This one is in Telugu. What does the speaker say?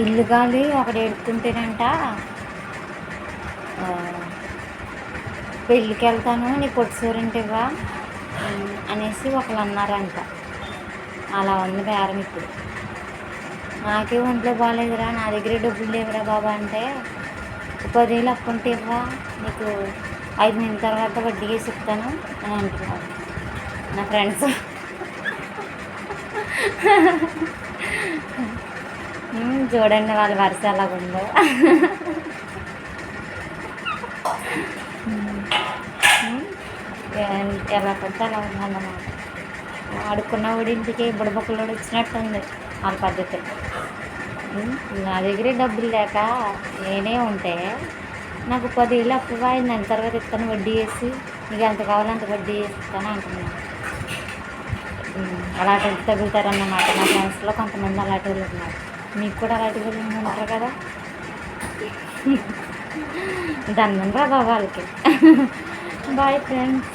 ఇల్లు గాలి అక్కడ ఎడుతుంటేనంట పెళ్ళికి వెళ్తాను నీ పొట్టుసూరింటివ్వా అనేసి ఒకళ్ళు అన్నారంట. అలా ఉంది బేరం ఇప్పుడు. నాకే ఒంట్లో బాగాలేదురా, నా దగ్గరే డబ్బులు లేవురా బాబా అంటే 10,000 అప్పుంటే ఇవ్వా, నీకు 5 నెలల తర్వాత వడ్డీ వేసి ఇస్తాను అని అంటున్నారు నా ఫ్రెండ్స్. చూడండి వాళ్ళ వరుస ఎలాగుందో. ఎలా పడితే అలా ఉందన్నమాట. ఆడుకున్న ఊడింటికి బుడబొక్కలు వచ్చినట్టుంది వాళ్ళ పద్ధతి. నా దగ్గరే డబ్బులు లేక నేనే ఉంటే నాకు 10,000 అప్పు 5 నెలల తర్వాత ఇస్తాను వడ్డీ వేసి, నీకు ఎంత కావాలంత వడ్డీ వేసి ఇస్తాను అంటున్నాను. అలాంటి వాళ్ళు తగులుతారన్నమాట. నా ఫ్రెండ్స్లో కొంతమంది అలాంటి వాళ్ళు ఉన్నారు. మీకు కూడా అలాంటి వాళ్ళు ఉంటారు కదా. దండం రా బాబా వాళ్ళకి. Bye friends.